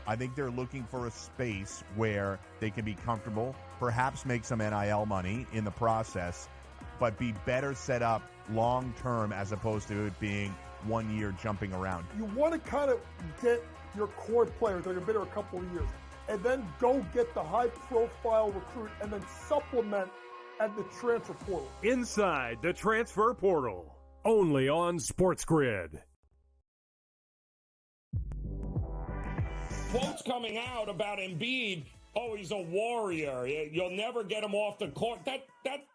I think they're looking for a space where they can be comfortable, perhaps make some NIL money in the process, but be better set up long-term as opposed to it being 1 year jumping around. You want to kind of get your core players that have been here a couple of years and then go get the high-profile recruit and then supplement at the transfer portal. Inside the transfer portal, only on SportsGrid. Quotes coming out about Embiid. Oh, he's a warrior. You'll never get him off the court.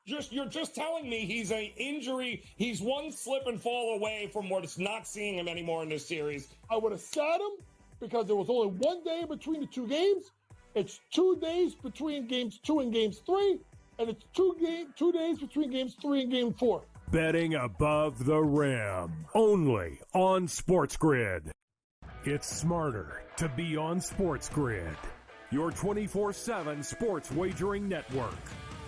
You're just telling me he's an injury. He's one slip and fall away from not seeing him anymore in this series. I would have sat him because there was only 1 day between the two games. It's 2 days between games 2 and games 3, and it's 2 days between games 3 and game 4. Betting above the rim, only on SportsGrid. It's smarter to be on SportsGrid, your 24/7 sports wagering network.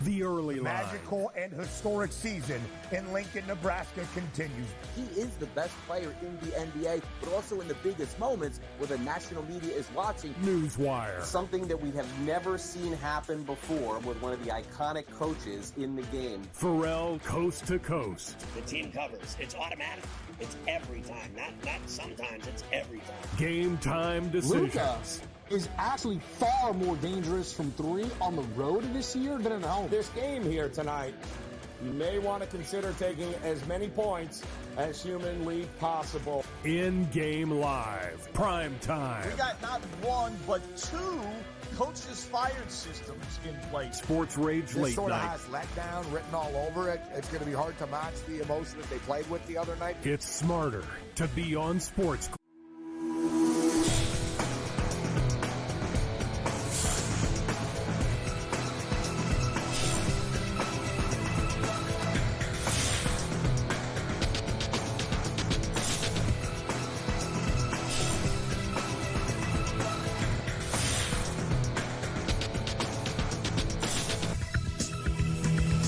The early line. Magical and historic season in Lincoln, Nebraska continues. He is the best player in the NBA, but also in the biggest moments where the national media is watching. NewsWire. Something that we have never seen happen before with one of the iconic coaches in the game. Pharrell, coast to coast. The team covers. It's automatic. It's every time. Not sometimes. It's every time. Game time decisions. Luka is actually far more dangerous from three on the road this year than at home. This game here tonight, you may want to consider taking as many points as humanly possible. In-game live, prime time. We got not one, but two coaches fired systems in place. Sports Rage this late sort of night. has letdown written all over it. It's going to be hard to match the emotion that they played with the other night. It's smarter to be on SportsGrid.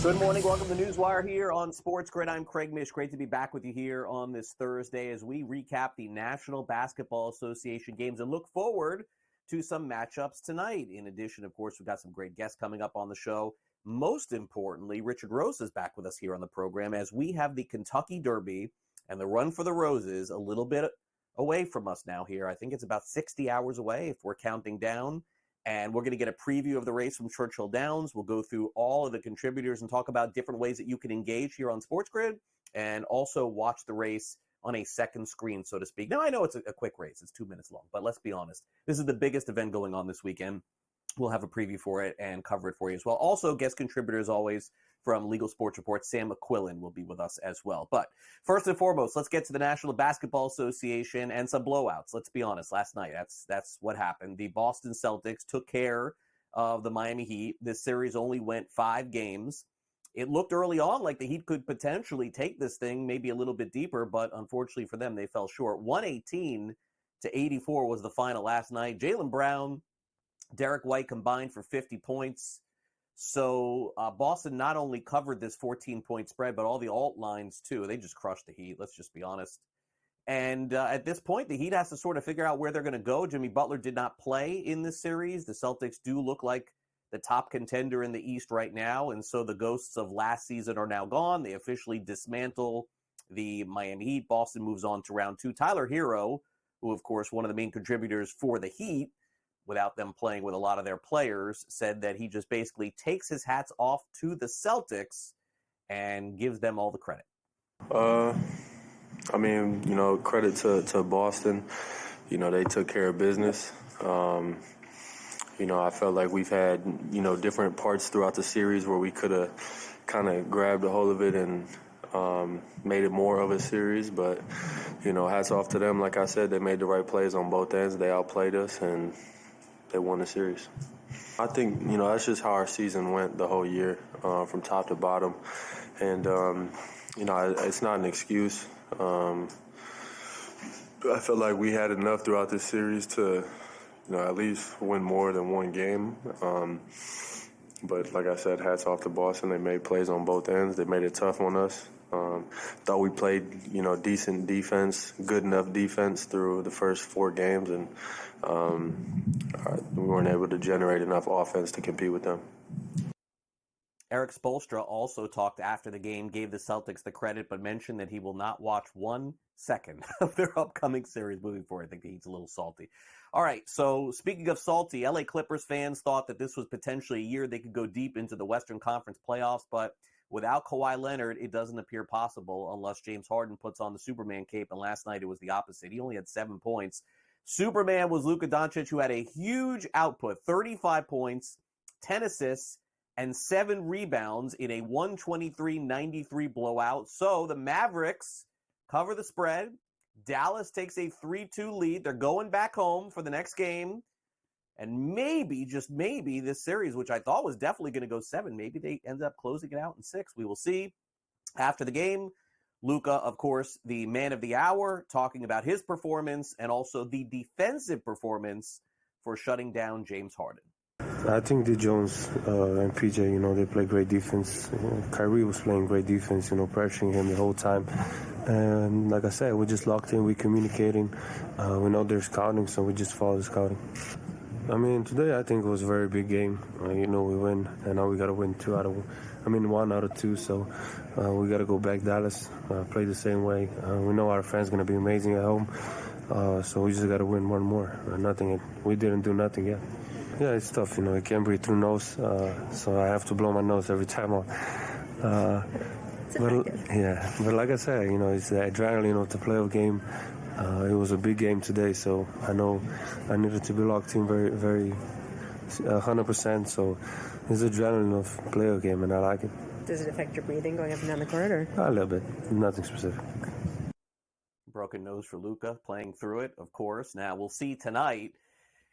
Good morning. Welcome to NewsWire here on SportsGrid. I'm Craig Mish. Great to be back with you here on this Thursday as we recap the National Basketball Association games and look forward to some matchups tonight. In addition, of course, we've got some great guests coming up on the show. Most importantly, Richard Rosa is back with us here on the program as we have the Kentucky Derby and the Run for the Roses a little bit away from us now here. I think it's about 60 hours away if we're counting down. And we're going to get a preview of the race from Churchill Downs. We'll go through all of the contributors and talk about different ways that you can engage here on SportsGrid and also watch the race on a second screen, so to speak. Now, I know it's a quick race. It's 2 minutes long, but let's be honest. This is the biggest event going on this weekend. We'll have a preview for it and cover it for you as well. Also, guest contributor, as always, from Legal Sports Report, Sam McQuillan will be with us as well. But first and foremost, let's get to the National Basketball Association and some blowouts. Let's be honest, last night, that's what happened. The Boston Celtics took care of the Miami Heat. This series only went 5 games. It looked early on like the Heat could potentially take this thing maybe a little bit deeper, but unfortunately for them, they fell short. 118-84 was the final last night. Jaylen Brown, Derek White combined for 50 points. So Boston not only covered this 14-point spread, but all the alt lines too. They just crushed the Heat, let's just be honest. And at this point, the Heat has to sort of figure out where they're going to go. Jimmy Butler did not play in this series. The Celtics do look like the top contender in the East right now, and so the ghosts of last season are now gone. They officially dismantle the Miami Heat. Boston moves on to round 2. Tyler Hero, who, of course, one of the main contributors for the Heat, without them playing with a lot of their players, said that he just basically takes his hats off to the Celtics and gives them all the credit. Credit to Boston. They took care of business. I felt like we've had, different parts throughout the series where we could have kind of grabbed a hold of it and made it more of a series. But, hats off to them. Like I said, they made the right plays on both ends. They outplayed us, and they won the series. I think, that's just how our season went the whole year, from top to bottom. And, it's not an excuse. I feel like we had enough throughout this series to, at least win more than one game. But like I said, hats off to Boston. They made plays on both ends. They made it tough on us. Thought we played, decent defense, good enough defense through the first 4 games, and we weren't able to generate enough offense to compete with them. Eric Spoelstra also talked after the game, gave the Celtics the credit, but mentioned that he will not watch 1 second of their upcoming series moving forward. I think he's a little salty. All right, so speaking of salty, LA Clippers fans thought that this was potentially a year they could go deep into the Western Conference playoffs, but without Kawhi Leonard, it doesn't appear possible unless James Harden puts on the Superman cape, and last night it was the opposite. He only had 7 points. Superman was Luka Doncic, who had a huge output, 35 points, 10 assists, and 7 rebounds in a 123-93 blowout. So the Mavericks cover the spread. Dallas takes a 3-2 lead. They're going back home for the next game. And maybe, just maybe, this series, which I thought was definitely going to go 7, maybe they end up closing it out in 6. We will see. After the game, Luka, of course, the man of the hour, talking about his performance and also the defensive performance for shutting down James Harden. I think D. Jones and PJ, they play great defense. Kyrie was playing great defense, pressuring him the whole time. And like I said, we're just locked in, we're communicating. We know they're scouting, so we just follow the scouting. Today I think it was a very big game. We win, and now we got to win 1 out of 2. So we got to go back Dallas, play the same way. We know our fans going to be amazing at home. So we just got to win 1 more. We didn't do nothing yet. Yeah, it's tough, I can't breathe through nose, so I have to blow my nose every time on. But like I said, it's the adrenaline of the playoff game. It was a big game today, so I know I needed to be locked in very, very 100%. So it's adrenaline of playoff game, and I like it. Does it affect your breathing going up and down the court, or? A little bit, nothing specific. Broken nose for Luka, playing through it, of course. Now we'll see tonight.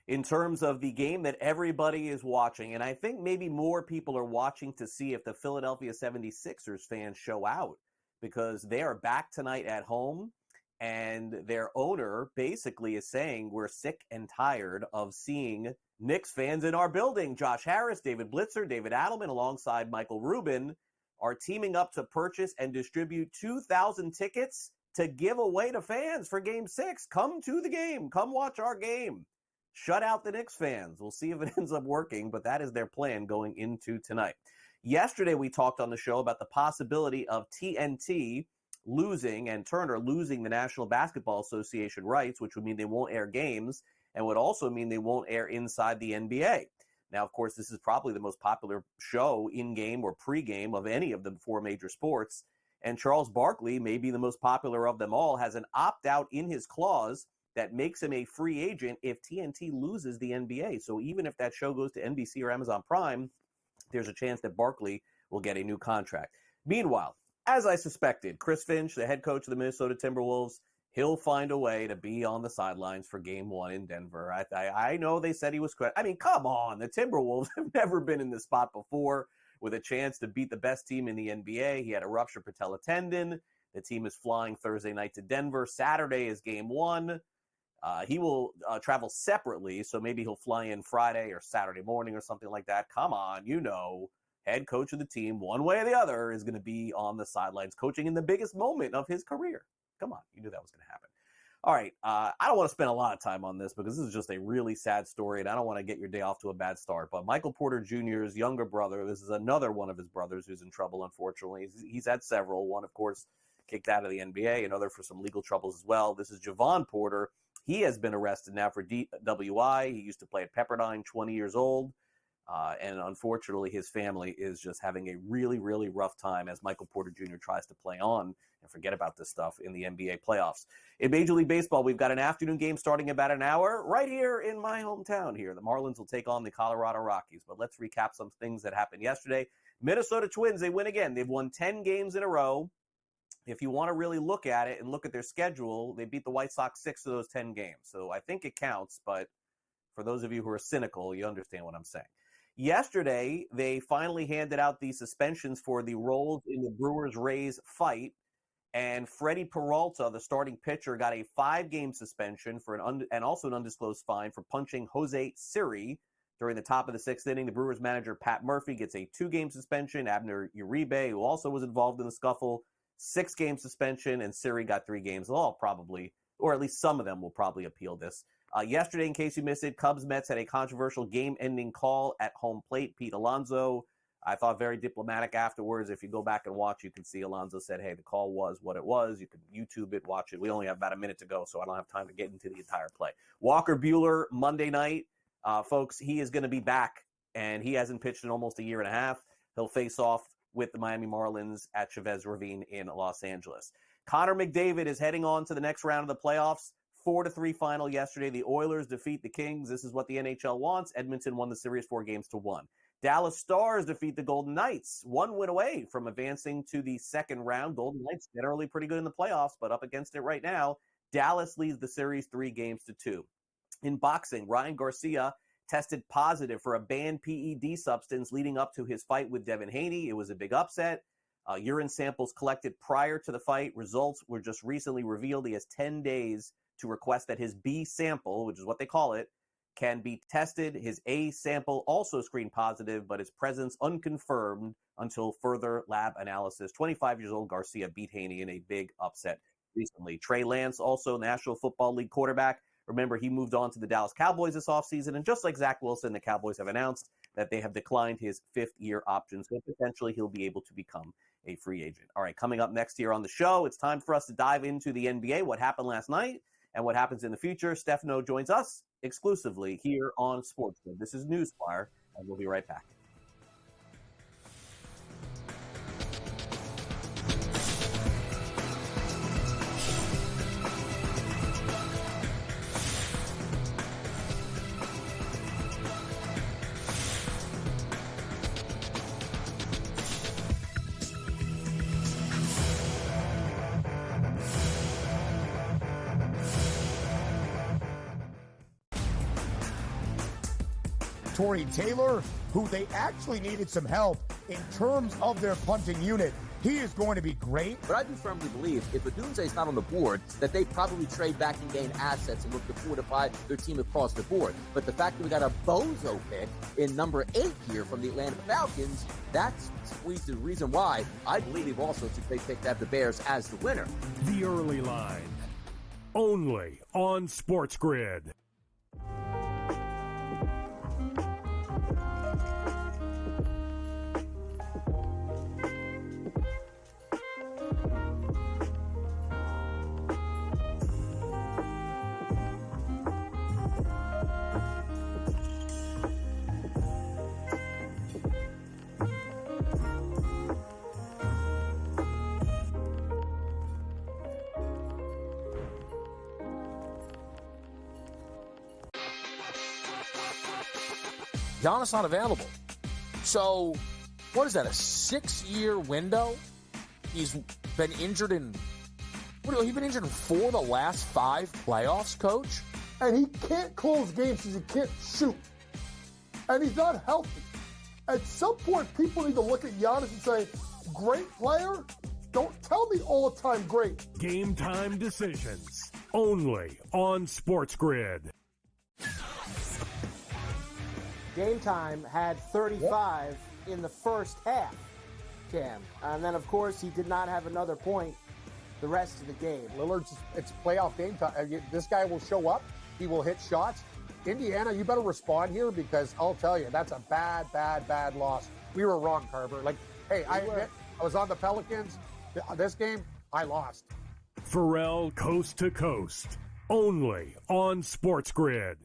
In terms of the game that everybody is watching, and I think maybe more people are watching to see if the Philadelphia 76ers fans show out, because they are back tonight at home, and their owner basically is saying we're sick and tired of seeing Knicks fans in our building. Josh Harris, David Blitzer, David Adelman, alongside Michael Rubin, are teaming up to purchase and distribute 2,000 tickets to give away to fans for Game 6. Come to the game. Come watch our game. Shut out the Knicks fans. We'll see if it ends up working, but that is their plan going into tonight. Yesterday, we talked on the show about the possibility of TNT losing and Turner losing the National Basketball Association rights, which would mean they won't air games and would also mean they won't air inside the NBA. Now, of course, this is probably the most popular show in-game or pre-game of any of the 4 major sports. And Charles Barkley, maybe the most popular of them all, has an opt-out in his clause that makes him a free agent if TNT loses the NBA. So even if that show goes to NBC or Amazon Prime, there's a chance that Barkley will get a new contract. Meanwhile, as I suspected, Chris Finch, the head coach of the Minnesota Timberwolves, he'll find a way to be on the sidelines for Game 1 in Denver. I know they said he was – come on. The Timberwolves have never been in this spot before with a chance to beat the best team in the NBA. He had a ruptured patella tendon. The team is flying Thursday night to Denver. Saturday is Game 1. He will travel separately, so maybe he'll fly in Friday or Saturday morning or something like that. Come on, head coach of the team, one way or the other, is going to be on the sidelines coaching in the biggest moment of his career. Come on, you knew that was going to happen. All right, I don't want to spend a lot of time on this because this is just a really sad story, and I don't want to get your day off to a bad start. But Michael Porter Jr.'s younger brother, this is another one of his brothers who's in trouble, unfortunately. He's had several. One, of course, kicked out of the NBA, another for some legal troubles as well. This is Javon Porter. He has been arrested now for DWI. He used to play at Pepperdine, 20 years old. And unfortunately, his family is just having a really, really rough time as Michael Porter Jr. tries to play on and forget about this stuff in the NBA playoffs. In Major League Baseball, we've got an afternoon game starting about an hour right here in my hometown here. The Marlins will take on the Colorado Rockies. But let's recap some things that happened yesterday. Minnesota Twins, they win again. They've won 10 games in a row. If you want to really look at it and look at their schedule, they beat the White Sox 6 of those 10 games. So I think it counts, but for those of you who are cynical, you understand what I'm saying. Yesterday, they finally handed out the suspensions for the roles in the Brewers-Rays fight, and Freddie Peralta, the starting pitcher, got a 5-game suspension for and also an undisclosed fine for punching Jose Siri during the top of the 6th inning. The Brewers manager, Pat Murphy, gets a 2-game suspension. Abner Uribe, who also was involved in the scuffle, 6-game suspension, and Siri got 3 games. They'll all probably, or at least some of them will probably appeal this. Yesterday, in case you missed it, Cubs-Mets had a controversial game-ending call at home plate. Pete Alonso, I thought very diplomatic afterwards. If you go back and watch, you can see Alonso said, hey, the call was what it was. You can YouTube it, watch it. We only have about a minute to go, so I don't have time to get into the entire play. Walker Buehler, Monday night. Folks, he is going to be back, and he hasn't pitched in almost a year and a half. He'll face off with the Miami Marlins at Chavez Ravine in Los Angeles. Connor McDavid is heading on to the next round of the playoffs. 4-3 final yesterday. The Oilers defeat the Kings. This is what the NHL wants. Edmonton won the series 4-1. Dallas Stars defeat the Golden Knights. 1 win away from advancing to the second round. Golden Knights generally pretty good in the playoffs, but up against it right now. Dallas leads the series 3-2. In boxing, Ryan Garcia tested positive for a banned PED substance leading up to his fight with Devin Haney. It was a big upset. Urine samples collected prior to the fight. Results were just recently revealed. He has 10 days to request that his B sample, which is what they call it, can be tested. His A sample also screened positive, but his presence unconfirmed until further lab analysis. 25 years old, Garcia beat Haney in a big upset recently. Trey Lance, also National Football League quarterback. Remember, he moved on to the Dallas Cowboys this offseason, and just like Zach Wilson, the Cowboys have announced that they have declined his 5th-year option, so potentially he'll be able to become a free agent. All right, coming up next here on the show, it's time for us to dive into the NBA, what happened last night, and what happens in the future. Steph Noh joins us exclusively here on SportsGrid. This is NewsWire, and we'll be right back. Torrey Taylor, who they actually needed some help in terms of their punting unit. He is going to be great. But I do firmly believe if Odunze is not on the board, that they probably trade back and gain assets and look to fortify their team across the board. But the fact that we got a bozo pick in number 8 here from the Atlanta Falcons, that's the reason why I believe also they picked out the Bears as the winner. The early line, only on SportsGrid. Giannis not available. So, what is that, a 6-year window? He's been injured in, he's been injured in 4 of the last 5 playoffs, Coach? And he can't close games because he can't shoot. And he's not healthy. At some point, people need to look at Giannis and say, great player? Don't tell me all the time great. Game time decisions, only on SportsGrid. Game Time had 35 in the first half, Cam. And then, of course, he did not have another point the rest of the game. Lillard's, it's playoff game time. This guy will show up. He will hit shots. Indiana, you better respond here because I'll tell you, that's a bad loss. We were wrong, Carver. Like, hey, I admit, I was on the Pelicans. This game, I lost. Pharrell Coast to Coast, only on SportsGrid.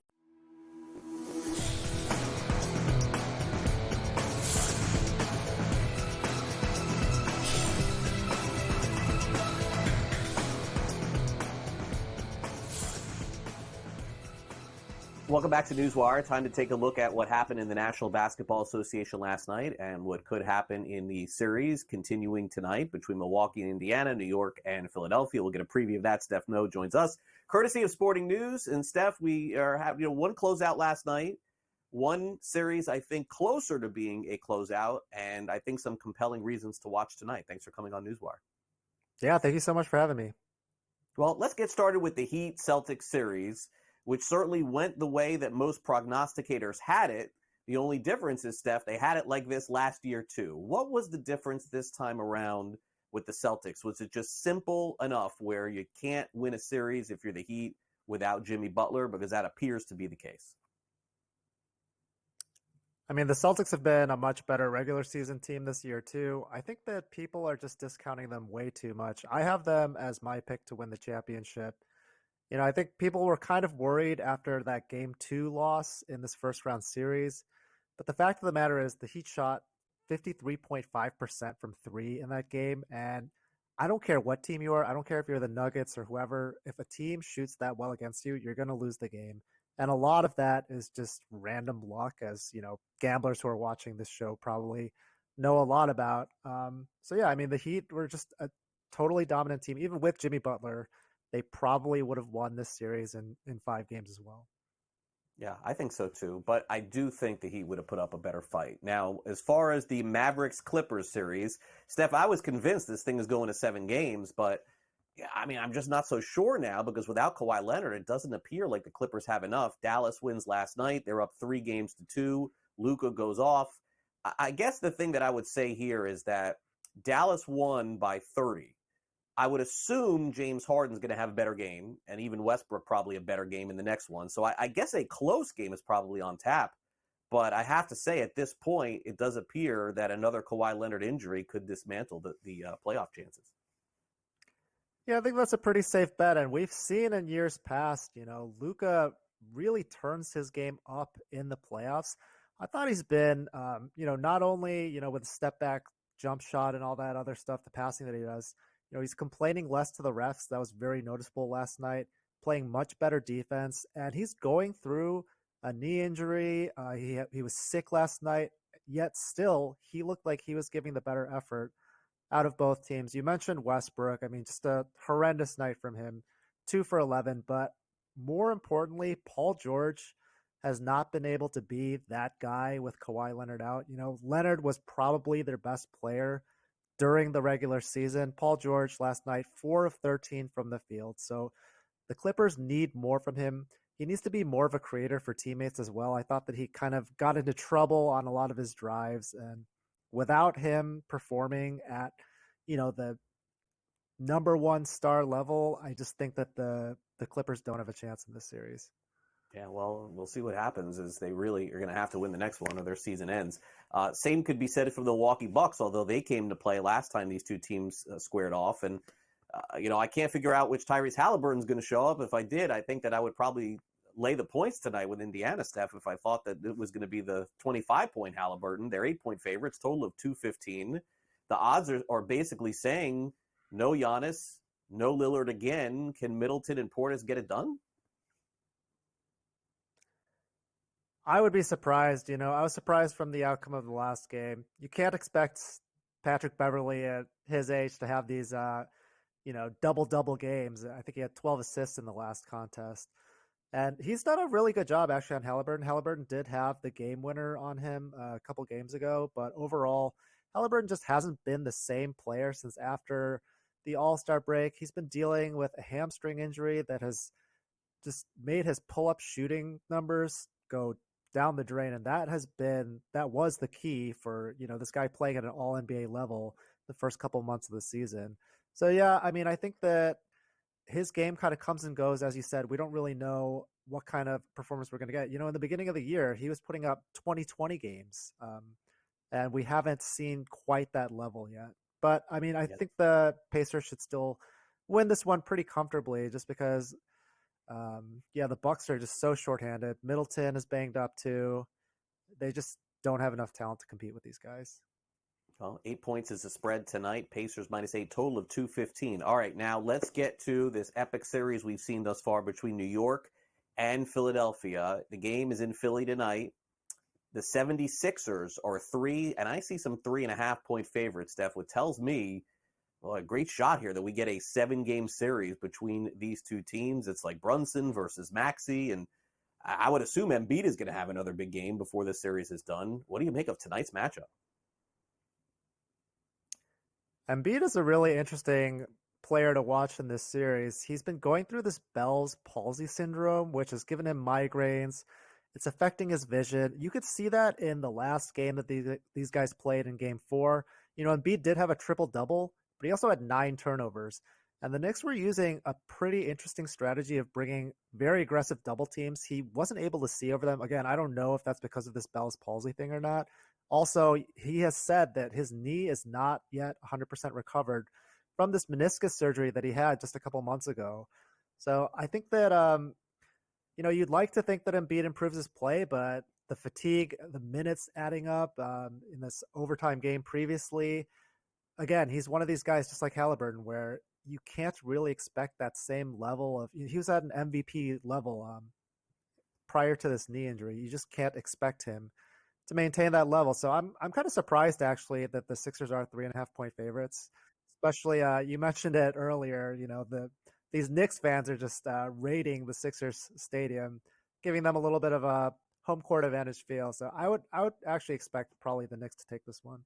Welcome back to NewsWire. Time to take a look at what happened in the National Basketball Association last night and what could happen in the series continuing tonight between Milwaukee and Indiana, New York and Philadelphia. We'll get a preview of that. Steph Noh joins us, courtesy of Sporting News. And Steph, we are having one closeout last night, one series I think closer to being a closeout, and I think some compelling reasons to watch tonight. Thanks for coming on NewsWire. Yeah, thank you so much for having me. Well, let's get started with the Heat-Celtics series, which certainly went the way that most prognosticators had it. The only difference is, Steph, they had it like this last year too. What was the difference this time around with the Celtics? Was it just simple enough where you can't win a series if you're the Heat without Jimmy Butler? Because that appears to be the case. I mean, the Celtics have been a much better regular season team this year, too. I think that people are just discounting them way too much. I have them as my pick to win the championship. You know, I think people were kind of worried after that Game 2 loss in this first round series. But the fact of the matter is the Heat shot 53.5% from three in that game. And I don't care what team you are. I don't care if you're the Nuggets or whoever. If a team shoots that well against you, you're going to lose the game. And a lot of that is just random luck, as, you know, gamblers who are watching this show probably know a lot about. So, yeah, I mean, the Heat were just a totally dominant team. Even with Jimmy Butler, they probably would have won this series in 5 games as well. Yeah, I think so too. But I do think the Heat would have put up a better fight. Now, as far as the Mavericks-Clippers series, Steph, I was convinced this thing is going to 7 games, but yeah, I mean, I'm just not so sure now because without Kawhi Leonard, it doesn't appear like the Clippers have enough. Dallas wins last night. They're up 3-2. Luka goes off. I guess the thing that I would say here is that Dallas won by 30. I would assume James Harden's going to have a better game, and even Westbrook probably a better game in the next one. So I guess a close game is probably on tap. But I have to say, at this point, it does appear that another Kawhi Leonard injury could dismantle the playoff chances. Yeah, I think that's a pretty safe bet. And we've seen in years past, you know, Luka really turns his game up in the playoffs. I thought he's been, you know, not only, you know, with the step back jump shot and all that other stuff, the passing that he does, you know, he's complaining less to the refs. That was very noticeable last night, playing much better defense. And he's going through a knee injury. He was sick last night, yet still he looked like he was giving the better effort out of both teams. You mentioned Westbrook. I mean, just a horrendous night from him, 2 for 11. But more importantly, Paul George has not been able to be that guy with Kawhi Leonard out. You know, Leonard was probably their best player during the regular season. Paul George last night, 4 of 13 from the field. So the Clippers need more from him. He needs to be more of a creator for teammates as well. I thought that he kind of got into trouble on a lot of his drives, and without him performing at, you know, the number 1 star level, I just think that the Clippers don't have a chance in this series. Yeah, well, we'll see what happens as they really are going to have to win the next one or their season ends. Same could be said for the Milwaukee Bucks, although they came to play last time these two teams squared off. And, you know, I can't figure out which Tyrese Halliburton's going to show up. If I did, I think that I would probably lay the points tonight with Indiana, Steph, if I thought that it was going to be the 25-point Halliburton. They're 8-point favorites, total of 215. The odds are basically saying no Giannis, no Lillard again. Can Middleton and Portis get it done? I would be surprised. You know, I was surprised from the outcome of the last game. You can't expect Patrick Beverley at his age to have these, you know, double games. I think he had 12 assists in the last contest. And he's done a really good job, actually, on Halliburton. Halliburton did have the game winner on him a couple games ago. But overall, Halliburton just hasn't been the same player since after the All-Star break. He's been dealing with a hamstring injury that has just made his pull-up shooting numbers go down the drain. And that was the key for, you know, this guy playing at an all NBA level the first couple months of the season. So, yeah, I mean, I think that his game kind of comes and goes. As you said, we don't really know what kind of performance we're going to get. You know, in the beginning of the year, he was putting up 20 games. And we haven't seen quite that level yet. But, I mean, I think the Pacers should still win this one pretty comfortably just because the Bucks are just so shorthanded. Middleton is banged up too. They just don't have enough talent to compete with these guys. Well, 8 points is the spread tonight. Pacers -8, total of 215. All right, now let's get to this epic series we've seen thus far between New York and Philadelphia. The game is in Philly tonight. The 76ers are 3, and I see some 3.5-point favorites, Steph, which tells me, well, a great shot here that we get a 7-game series between these two teams. It's like Brunson versus Maxey, and I would assume Embiid is going to have another big game before this series is done. What do you make of tonight's matchup? Embiid is a really interesting player to watch in this series. He's been going through this Bell's palsy syndrome, which has given him migraines. It's affecting his vision. You could see that in the last game that these guys played in Game 4. You know, Embiid did have a triple-double, but he also had 9 turnovers. And the Knicks were using a pretty interesting strategy of bringing very aggressive double teams. He wasn't able to see over them. Again, I don't know if that's because of this Bell's palsy thing or not. Also, he has said that his knee is not yet 100% recovered from this meniscus surgery that he had just a couple months ago. So I think that, you'd like to think that Embiid improves his play, but the fatigue, the minutes adding up in this overtime game previously, again, he's one of these guys just like Halliburton where you can't really expect that same level of. He was at an MVP level prior to this knee injury. You just can't expect him to maintain that level. So I'm kind of surprised actually that the Sixers are 3.5-point favorites. Especially you mentioned it earlier. These Knicks fans are just raiding the Sixers stadium, giving them a little bit of a home court advantage feel. So I would actually expect probably the Knicks to take this one.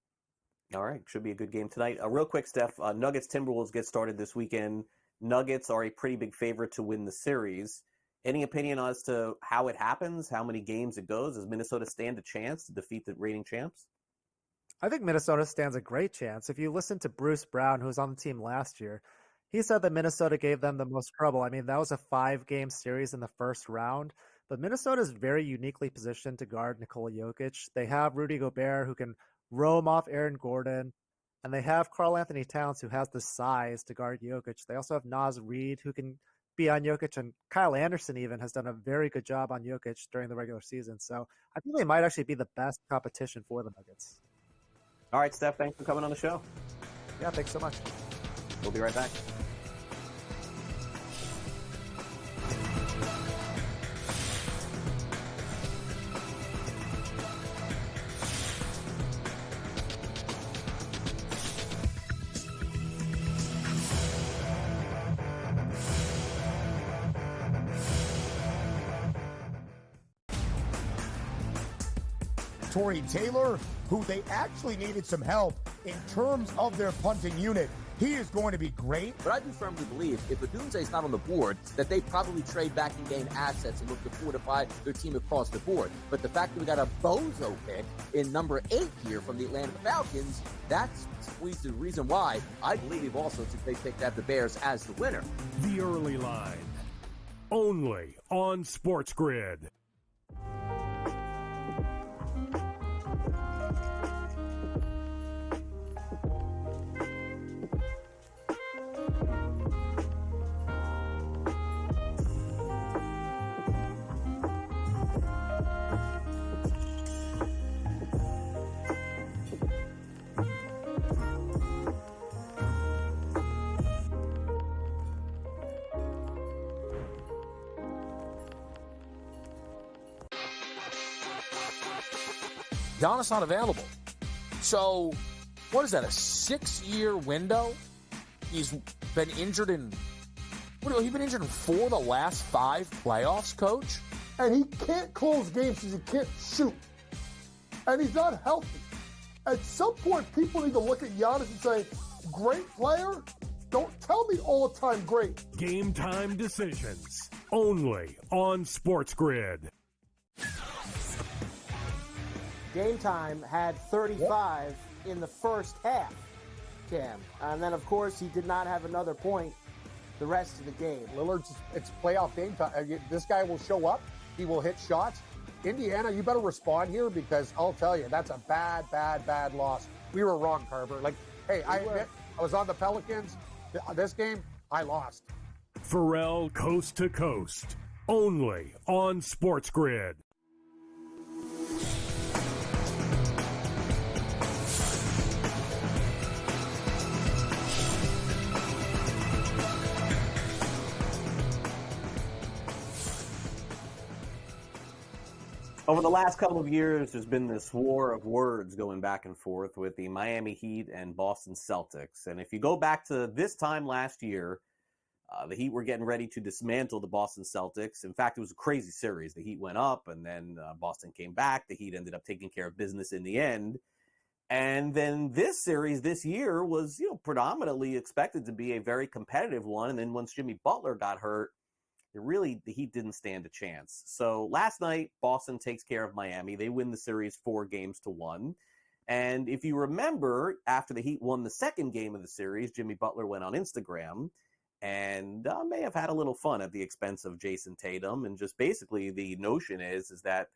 All right, should be a good game tonight. Real quick, Steph, Nuggets Timberwolves get started this weekend. Nuggets are a pretty big favorite to win the series. Any opinion as to how it happens, how many games it goes? Does Minnesota stand a chance to defeat the reigning champs? I think Minnesota stands a great chance. If you listen to Bruce Brown, who was on the team last year, he said that Minnesota gave them the most trouble. I mean, that was a 5-game series in the first round, but Minnesota is very uniquely positioned to guard Nikola Jokic. They have Rudy Gobert, who can roam off Aaron Gordon, and they have Karl Anthony Towns, who has the size to guard Jokic. They also have Naz Reid, who can be on Jokic, and Kyle Anderson even has done a very good job on Jokic during the regular season. So I think they might actually be the best competition for the Nuggets. All right, Steph, thanks for coming on the show. Yeah, thanks so much. We'll be right back. Torrey Taylor, who they actually needed some help in terms of their punting unit. He is going to be great. But I do firmly believe if Odunze's not on the board, that they probably trade back and gain assets and look to fortify their team across the board. But the fact that we got a bozo pick in number 8 here from the Atlanta Falcons, that's the reason why I believe also they picked out the Bears as the winner. The early line, only on SportsGrid. Giannis not available. So, what is that, a 6-year window? He's been injured in, he's been injured in 4 of the last 5 playoffs, Coach? And he can't close games because he can't shoot. And he's not healthy. At some point, people need to look at Giannis and say, great player? Don't tell me all the time great. Game time decisions, only on SportsGrid. Game Time had 35 in the first half, Cam. And then, of course, he did not have another point the rest of the game. Lillard's, it's playoff game time. This guy will show up. He will hit shots. Indiana, you better respond here because I'll tell you, that's a bad, bad, bad loss. We were wrong, Carver. I admit, I was on the Pelicans. This game, I lost. Pharrell Coast to Coast, only on SportsGrid. Over the last couple of years, there's been this war of words going back and forth with the Miami Heat and Boston Celtics. And if you go back to this time last year, the Heat were getting ready to dismantle the Boston Celtics. In fact, it was a crazy series. The Heat went up, and then Boston came back. The Heat ended up taking care of business in the end. And then this series this year was, predominantly expected to be a very competitive one. And then once Jimmy Butler got hurt, the Heat didn't stand a chance. So last night, Boston takes care of Miami. They win the series 4-1. And if you remember, after the Heat won the second game of the series, Jimmy Butler went on Instagram and may have had a little fun at the expense of Jason Tatum. And just basically the notion is that,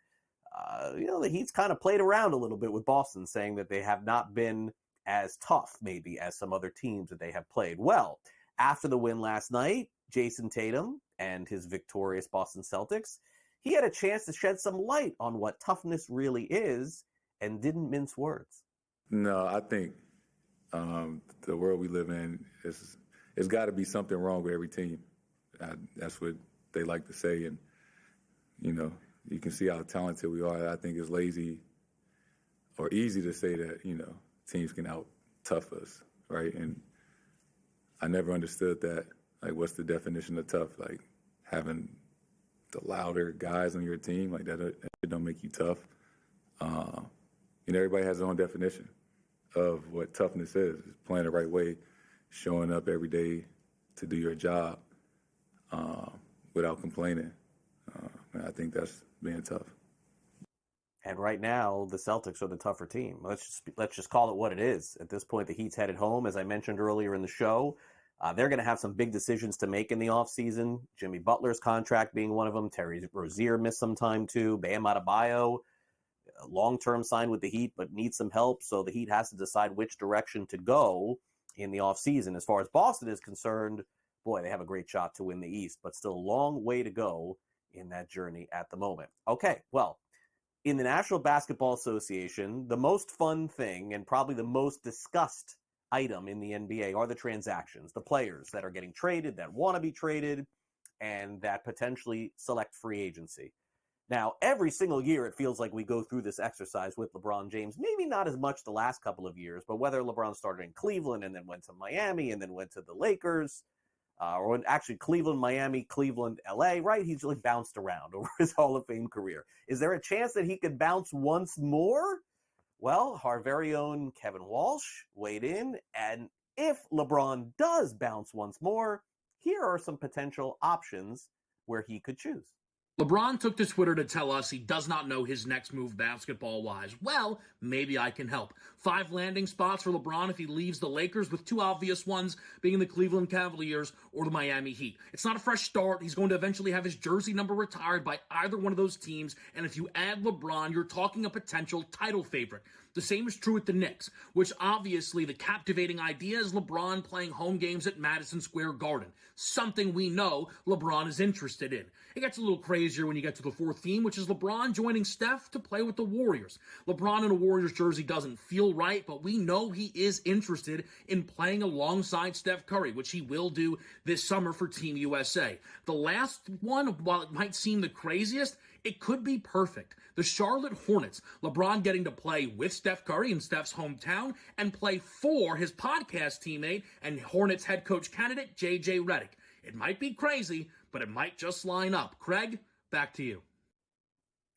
the Heat's kind of played around a little bit with Boston, saying that they have not been as tough maybe as some other teams that they have played. Well, after the win last night, Jason Tatum and his victorious Boston Celtics, he had a chance to shed some light on what toughness really is and didn't mince words. No, I think the world we live in, it's got to be something wrong with every team. That's what they like to say. And, you can see how talented we are. I think it's lazy or easy to say that, teams can out-tough us, right? And I never understood that. Like, what's the definition of tough? Like, having the louder guys on your team, like that don't make you tough. Everybody has their own definition of what toughness is. It's playing the right way, showing up every day to do your job without complaining. And I think that's being tough. And right now, the Celtics are the tougher team. Let's just call it what it is. At this point, the Heat's headed home. As I mentioned earlier in the show, they're going to have some big decisions to make in the offseason. Jimmy Butler's contract being one of them. Terry Rozier missed some time too. Bam Adebayo, long-term signed with the Heat, but needs some help. So the Heat has to decide which direction to go in the offseason. As far as Boston is concerned, boy, they have a great shot to win the East, but still a long way to go in that journey at the moment. Okay, well, in the National Basketball Association, the most fun thing and probably the most discussed item in the NBA are the transactions, the players that are getting traded, that want to be traded, and that potentially select free agency. Now, every single year it feels like we go through this exercise with LeBron James, maybe not as much the last couple of years, but whether LeBron started in Cleveland and then went to Miami and then went to the Lakers, or actually Cleveland, Miami, Cleveland, LA, right? He's really bounced around over his Hall of Fame career. Is there a chance that he could bounce once more? Well, our very own Kevin Walsh weighed in, and if LeBron does bounce once more, here are some potential options where he could choose. LeBron took to Twitter to tell us he does not know his next move basketball-wise. Well, maybe I can help. 5 landing spots for LeBron if he leaves the Lakers, with 2 obvious ones being the Cleveland Cavaliers or the Miami Heat. It's not a fresh start. He's going to eventually have his jersey number retired by either one of those teams, and if you add LeBron, you're talking a potential title favorite. The same is true with the Knicks, which obviously the captivating idea is LeBron playing home games at Madison Square Garden, something we know LeBron is interested in. It gets a little crazier when you get to the 4th team, which is LeBron joining Steph to play with the Warriors. LeBron in a Warriors jersey doesn't feel right, but we know he is interested in playing alongside Steph Curry, which he will do this summer for Team USA. The last one, while it might seem the craziest, it could be perfect. The Charlotte Hornets, LeBron getting to play with Steph Curry in Steph's hometown and play for his podcast teammate and Hornets head coach candidate, J.J. Redick. It might be crazy, but it might just line up. Craig, back to you.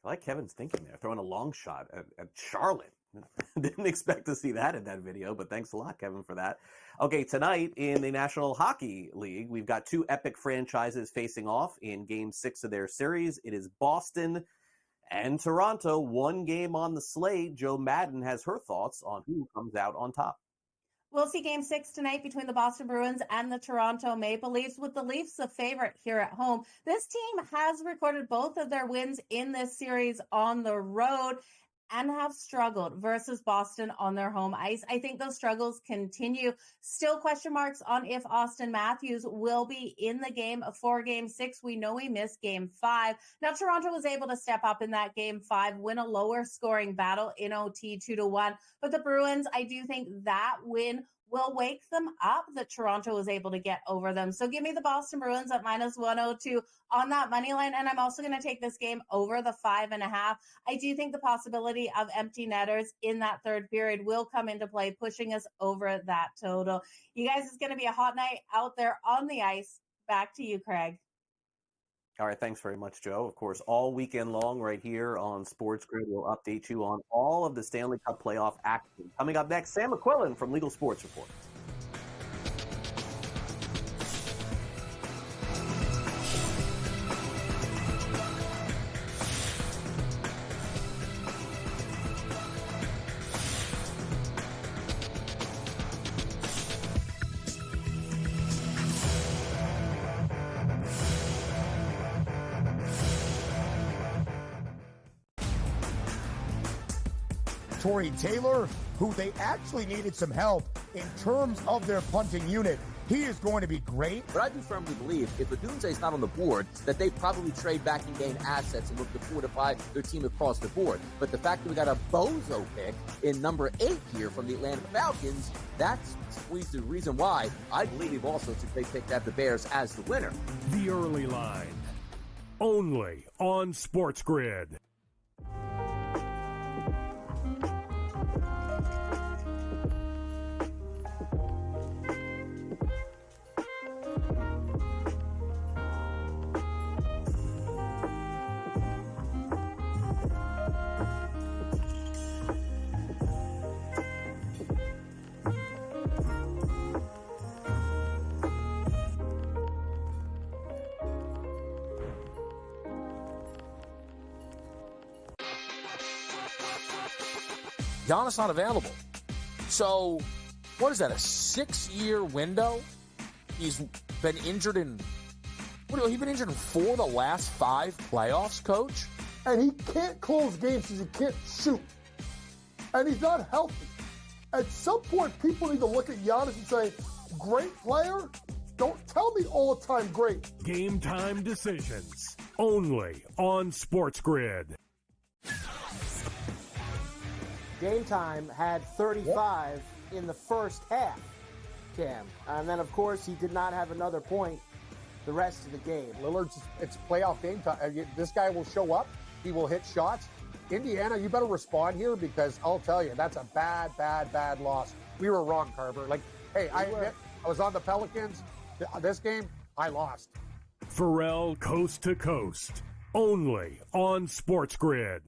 I like Kevin's thinking there, throwing a long shot at Charlotte. Didn't expect to see that in that video, but thanks a lot, Kevin, for that. Okay, tonight in the National Hockey League, we've got 2 epic franchises facing off in Game 6 of their series. It is Boston and Toronto. 1 game on the slate. Joe Madden has her thoughts on who comes out on top. We'll see Game 6 tonight between the Boston Bruins and the Toronto Maple Leafs, with the Leafs a favorite here at home. This team has recorded both of their wins in this series on the road and have struggled versus Boston on their home ice. I think those struggles continue. Still question marks on if Austin Matthews will be in the game for Game 6. We know he missed Game 5. Now, Toronto was able to step up in that Game 5, win a lower scoring battle in OT 2-1. But the Bruins, I do think that win will wake them up that Toronto was able to get over them. So give me the Boston Bruins at -102 on that money line. And I'm also going to take this game over the 5.5. I do think the possibility of empty netters in that third period will come into play, pushing us over that total. You guys, it's going to be a hot night out there on the ice. Back to you, Craig. All right, thanks very much, Joe. Of course, all weekend long right here on SportsGrid, we'll update you on all of the Stanley Cup playoff action. Coming up next, Sam McQuillan from Legal Sports Report. Tory Taylor, who they actually needed some help in terms of their punting unit. He is going to be great. But I do firmly believe if Odunze is not on the board, that they probably trade back and gain assets and look to fortify their team across the board. But the fact that we got a bozo pick in number 8 here from the Atlanta Falcons, that's the reason why I believe also they picked out the Bears as the winner. The early line, only on SportsGrid. Giannis not available. So, what is that, a 6-year window? He's been injured in, he's been injured in 4 of the last 5 playoffs, Coach? And he can't close games because he can't shoot. And he's not healthy. At some point, people need to look at Giannis and say, great player? Don't tell me all the time great. Game time decisions, only on SportsGrid. Game Time had 35 in the first half, Cam. And then, of course, he did not have another point the rest of the game. Lillard's, it's playoff game time. This guy will show up. He will hit shots. Indiana, you better respond here because I'll tell you, that's a bad loss. We were wrong, Carver. Like, hey, I admit, I was on the Pelicans. This game, I lost. Pharrell Coast to Coast, only on SportsGrid.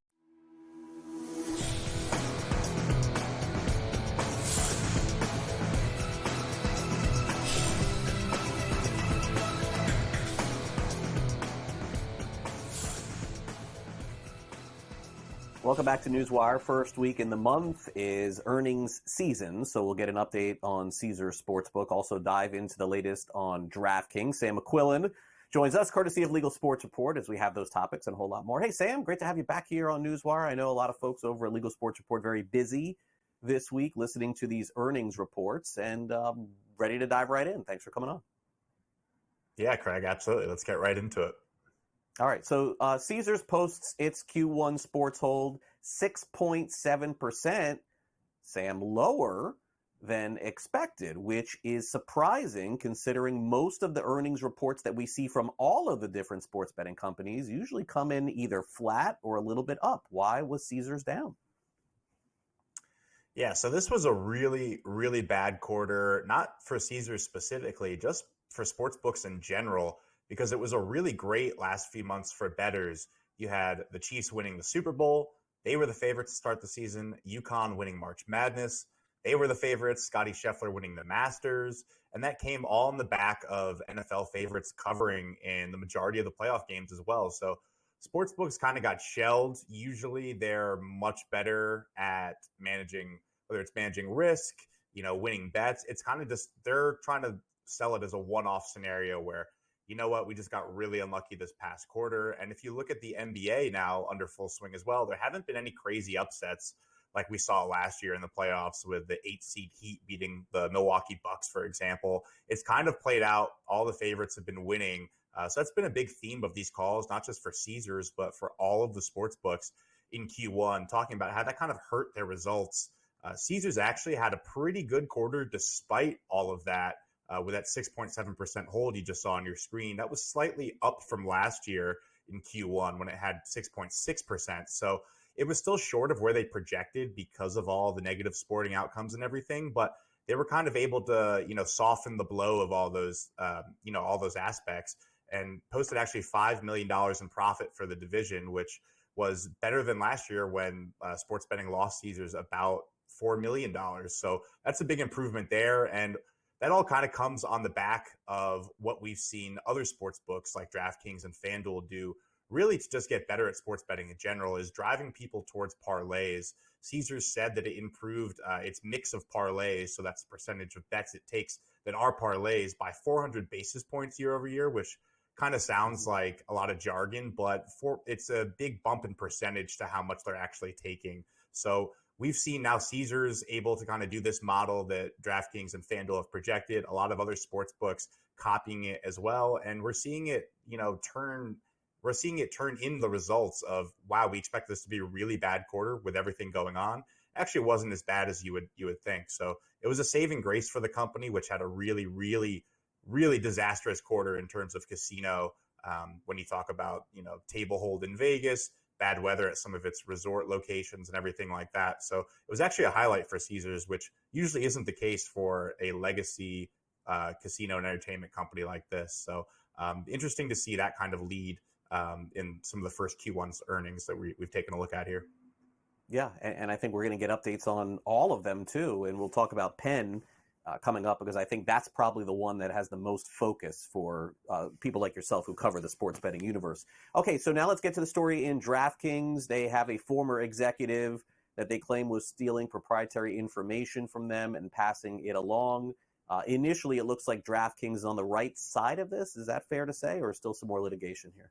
Welcome back to NewsWire. First week in the month is earnings season, so we'll get an update on Caesars Sportsbook. Also dive into the latest on DraftKings. Sam McQuillan joins us, courtesy of Legal Sports Report, as we have those topics and a whole lot more. Hey, Sam, great to have you back here on NewsWire. I know a lot of folks over at Legal Sports Report very busy this week listening to these earnings reports and ready to dive right in. Thanks for coming on. Yeah, Craig, absolutely. Let's get right into it. All right, so Caesars posts its Q1 sports hold 6.7%, Sam, lower than expected, which is surprising considering most of the earnings reports that we see from all of the different sports betting companies usually come in either flat or a little bit up. Why was Caesars down? Yeah, so this was a really, really bad quarter, not for Caesars specifically, just for sports books in general, because it was a really great last few months for bettors. You had the Chiefs winning the Super Bowl. They were the favorites to start the season. UConn winning March Madness. They were the favorites. Scottie Scheffler winning the Masters. And that came all in the back of NFL favorites covering in the majority of the playoff games as well. So sportsbooks kind of got shelled. Usually they're much better at managing, whether it's managing risk, winning bets. It's kind of just, they're trying to sell it as a one-off scenario where, you know what, we just got really unlucky this past quarter. And if you look at the NBA now under full swing as well, there haven't been any crazy upsets like we saw last year in the playoffs with the 8-seed Heat beating the Milwaukee Bucks, for example. It's kind of played out. All the favorites have been winning. So that's been a big theme of these calls, not just for Caesars, but for all of the sports books in Q1, talking about how that kind of hurt their results. Caesars actually had a pretty good quarter despite all of that. With that 6.7% hold you just saw on your screen, that was slightly up from last year in Q1 when it had 6.6%. So it was still short of where they projected because of all the negative sporting outcomes and everything, but they were kind of able to, soften the blow of all those, all those aspects and posted actually $5 million in profit for the division, which was better than last year when sports betting lost Caesars about $4 million. So that's a big improvement there. And that all kind of comes on the back of what we've seen other sports books like DraftKings and FanDuel do really to just get better at sports betting in general, is driving people towards parlays. Caesars said that it improved its mix of parlays, so that's the percentage of bets it takes that are parlays, by 400 basis points year over year, which kind of sounds like a lot of jargon, but it's a big bump in percentage to how much they're actually taking. So we've seen now Caesars able to kind of do this model that DraftKings and FanDuel have projected. A lot of other sports books copying it as well, and we're seeing it, turn in the results of, wow, we expect this to be a really bad quarter with everything going on. Actually, it wasn't as bad as you would think. So it was a saving grace for the company, which had a really, really, really disastrous quarter in terms of casino. When you talk about, table hold in Vegas, bad weather at some of its resort locations and everything like that. So it was actually a highlight for Caesars, which usually isn't the case for a legacy casino and entertainment company like this. So interesting to see that kind of lead in some of the first Q1's earnings that we've taken a look at here. Yeah, and I think we're going to get updates on all of them too, and we'll talk about Penn coming up, because I think that's probably the one that has the most focus for people like yourself who cover the sports betting universe. Okay, so now let's get to the story in DraftKings. They have a former executive that they claim was stealing proprietary information from them and passing it along. Initially, it looks like DraftKings is on the right side of this. Is that fair to say, or still some more litigation here?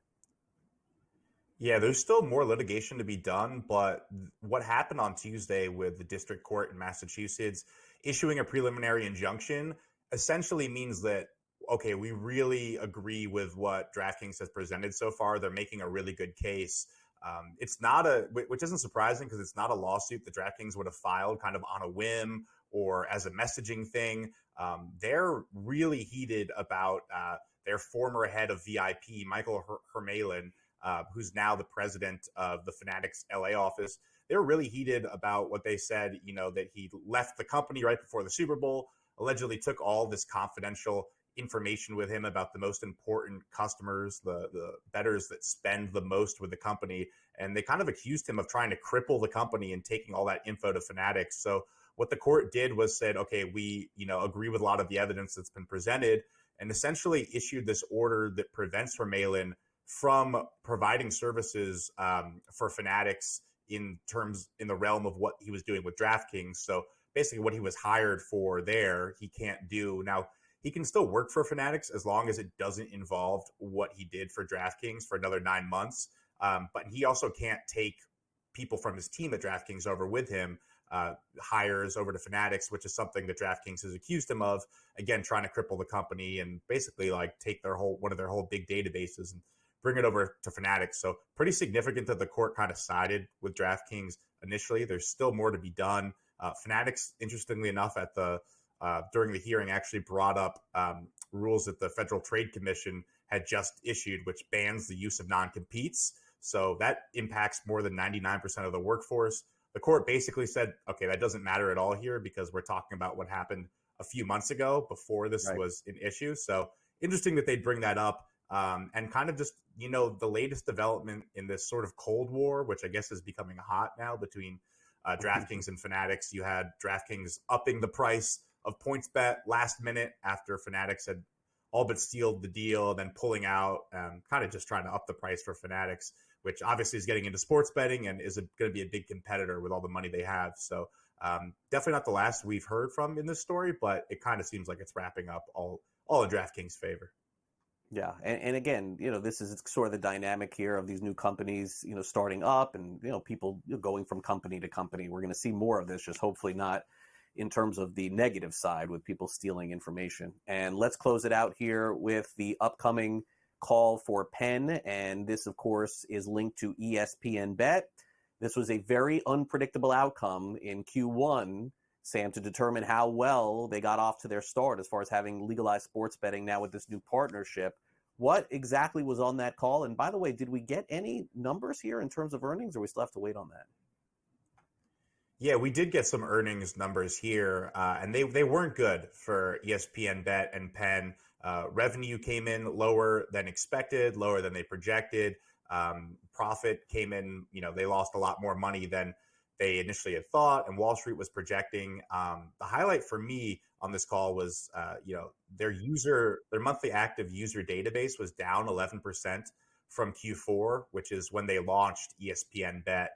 Yeah, there's still more litigation to be done, but what happened on Tuesday with the district court in Massachusetts issuing a preliminary injunction essentially means that, okay, we really agree with what DraftKings has presented so far. They're making a really good case. It's not which isn't surprising because it's not a lawsuit that DraftKings would have filed kind of on a whim or as a messaging thing. They're really heated about their former head of VIP, Michael Hermalin, who's now the president of the Fanatics LA office. They were really heated about what they said, that he left the company right before the Super Bowl, allegedly took all this confidential information with him about the most important customers, the bettors that spend the most with the company. And they kind of accused him of trying to cripple the company and taking all that info to Fanatics. So what the court did was said, okay, we, agree with a lot of the evidence that's been presented, and essentially issued this order that prevents Hermalin from providing services for Fanatics in the realm of what he was doing with DraftKings. So basically what he was hired for there, he can't do. Now, he can still work for Fanatics as long as it doesn't involve what he did for DraftKings for another 9 months. But he also can't take people from his team at DraftKings over with him, hires over to Fanatics, which is something that DraftKings has accused him of, again, trying to cripple the company and basically like take one of their whole big databases and bring it over to Fanatics. So pretty significant that the court kind of sided with DraftKings initially. There's still more to be done. Fanatics, interestingly enough, during the hearing actually brought up rules that the Federal Trade Commission had just issued, which bans the use of non-competes. So that impacts more than 99% of the workforce. The court basically said, okay, that doesn't matter at all here because we're talking about what happened a few months ago before this was an issue. So interesting that they'd bring that up. And kind of just, the latest development in this sort of Cold War, which I guess is becoming hot now between DraftKings and Fanatics. You had DraftKings upping the price of PointsBet last minute after Fanatics had all but sealed the deal, then pulling out, kind of just trying to up the price for Fanatics, which obviously is getting into sports betting and is going to be a big competitor with all the money they have. So definitely not the last we've heard from in this story, but it kind of seems like it's wrapping up all in DraftKings' favor. Yeah, and again, this is sort of the dynamic here of these new companies, starting up and, people going from company to company. We're going to see more of this, just hopefully not in terms of the negative side with people stealing information. And let's close it out here with the upcoming call for Penn. And this, of course, is linked to ESPN Bet. This was a very unpredictable outcome in Q1, Sam, to determine how well they got off to their start as far as having legalized sports betting now with this new partnership. What exactly was on that call? And by the way, did we get any numbers here in terms of earnings, or we still have to wait on that? Yeah, we did get some earnings numbers here, and they weren't good for ESPN Bet and Penn. Revenue came in lower than expected, lower than they projected. Profit came in, they lost a lot more money than they initially had thought, and Wall Street was projecting. The highlight for me on this call was, their monthly active user database was down 11% from Q4, which is when they launched ESPN Bet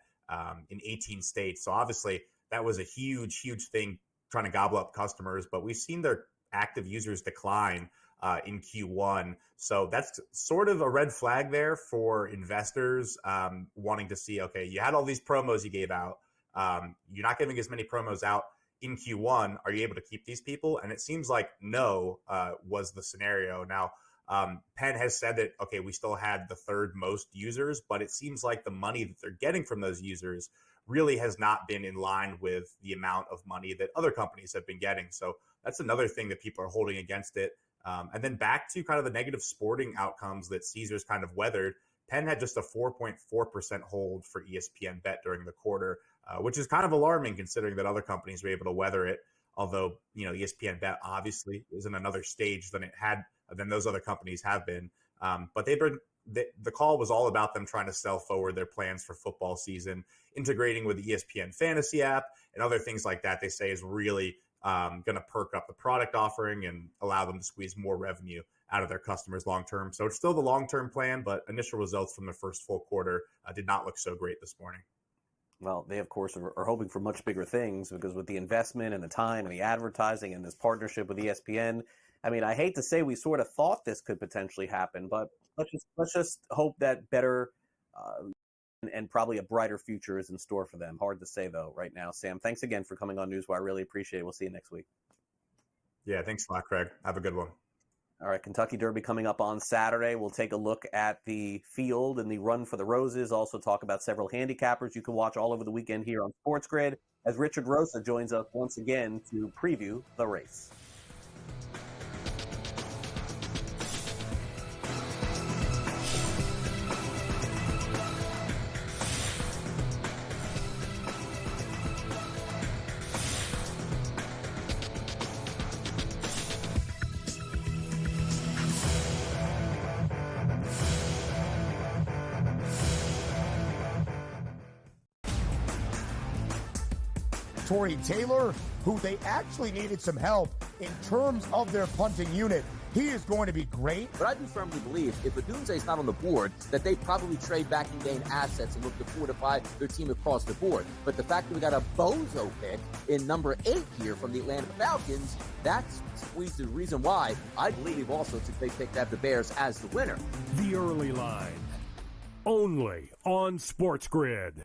in 18 states. So obviously that was a huge, huge thing trying to gobble up customers, but we've seen their active users decline in Q1. So that's sort of a red flag there for investors wanting to see, okay, you had all these promos you gave out. You're not giving as many promos out in Q1. Are you able to keep these people? And it seems like no was the scenario. Now, Penn has said that, okay, we still had the third most users, but it seems like the money that they're getting from those users really has not been in line with the amount of money that other companies have been getting. So that's another thing that people are holding against it. And then back to kind of the negative sporting outcomes that Caesars kind of weathered. Penn had just a 4.4% hold for ESPN Bet during the quarter, which is kind of alarming considering that other companies were able to weather it. Although, ESPN Bet obviously is in another stage than those other companies have been. But the call was all about them trying to sell forward their plans for football season, integrating with the ESPN Fantasy app and other things like that. They say is really going to perk up the product offering and allow them to squeeze more revenue out of their customers long term. So it's still the long term plan, but initial results from the first full quarter did not look so great this morning. Well, they, of course, are hoping for much bigger things because with the investment and the time and the advertising and this partnership with ESPN, I mean, I hate to say we sort of thought this could potentially happen, but let's just hope that better and probably a brighter future is in store for them. Hard to say, though, right now. Sam, thanks again for coming on NewsWire. I really appreciate it. We'll see you next week. Yeah, thanks a lot, Craig. Have a good one. All right, Kentucky Derby coming up on Saturday. We'll take a look at the field and the Run for the Roses. Also talk about several handicappers you can watch all over the weekend here on SportsGrid as Richard Rosa joins us once again to preview the race. Tory Taylor, who they actually needed some help in terms of their punting unit. He is going to be great. But I do firmly believe if Odunze is not on the board, that they probably trade back and gain assets and look to fortify their team across the board. But the fact that we got a bozo pick in number 8 here from the Atlanta Falcons, that's the reason why I believe also they picked to have the Bears as the winner. The early line, only on SportsGrid.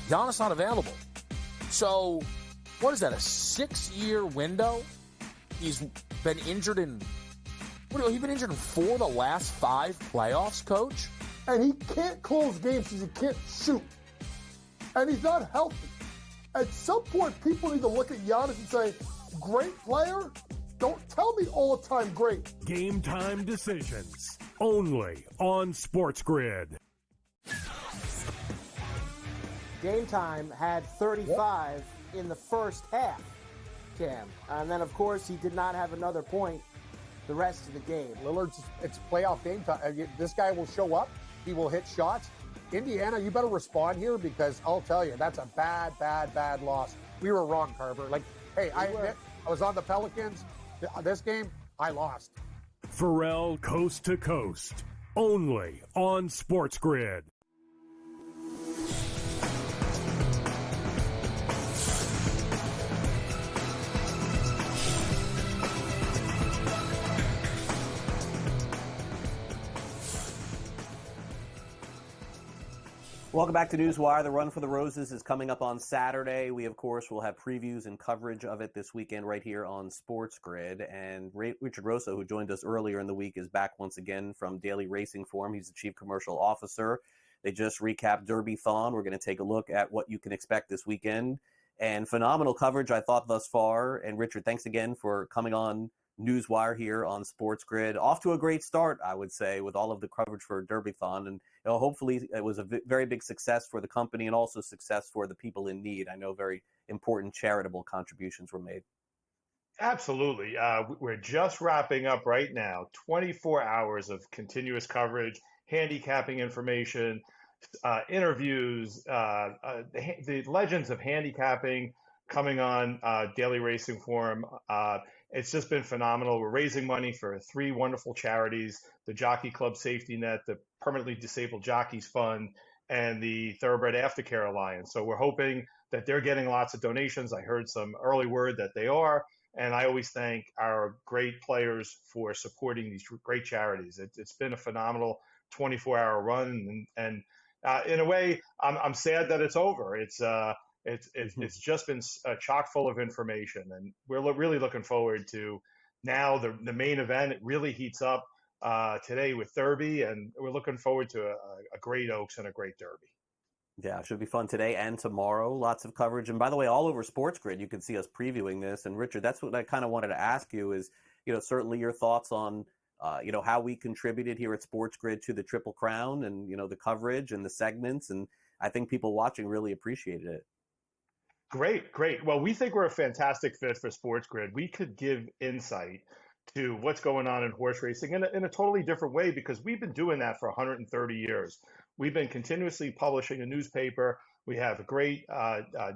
Giannis not available. So, what is that, a 6-year window? He's been injured in, he's been injured in 4 of the last 5 playoffs, Coach? And he can't close games because he can't shoot. And he's not healthy. At some point, people need to look at Giannis and say, great player? Don't tell me all the time great. Game time decisions, only on SportsGrid. Game Time had 35 in the first half, Cam. And then, of course, he did not have another point the rest of the game. It's playoff game time. This guy will show up. He will hit shots. Indiana, you better respond here because I'll tell you, that's a bad loss. We were wrong, Carver. I was on the Pelicans. This game, I lost. Pharrell Coast to Coast, only on SportsGrid. Welcome back to NewsWire. The Run for the Roses is coming up on Saturday. We, of course, will have previews and coverage of it this weekend right here on SportsGrid. And Richard Rosa, who joined us earlier in the week, is back once again from Daily Racing Form. He's the Chief Commercial Officer. They just recapped Derby-thon. We're going to take a look at what you can expect this weekend. And phenomenal coverage, I thought, thus far. And Richard, thanks again for coming on NewsWire here on SportsGrid. Off to a great start, I would say, with all of the coverage for Derby-thon. And hopefully it was a very big success for the company and also success for the people in need. I know very important charitable contributions were made. Absolutely. We're just wrapping up right now, 24 hours of continuous coverage, handicapping information, interviews, the legends of handicapping coming on Daily Racing Form. It's just been phenomenal. We're raising money for 3 wonderful charities: the Jockey Club Safety Net, the Permanently Disabled Jockeys Fund, and the Thoroughbred Aftercare Alliance. So we're hoping that they're getting lots of donations. I heard some early word that they are. And I always thank our great players for supporting these great charities. It's been a phenomenal 24-hour run. And in a way, I'm sad that it's over. It's just been chock full of information, and we're really looking forward to now the main event. It really heats up today with Derby, and we're looking forward to a great Oaks and a great Derby. Yeah, it should be fun today and tomorrow. Lots of coverage. And by the way, all over SportsGrid, you can see us previewing this. And Richard, that's what I kind of wanted to ask you is, certainly your thoughts on, how we contributed here at SportsGrid to the Triple Crown and, the coverage and the segments. And I think people watching really appreciated it. Great. Well, we think we're a fantastic fit for SportsGrid. We could give insight to what's going on in horse racing in a totally different way, because we've been doing that for 130 years. We've been continuously publishing a newspaper. We have a great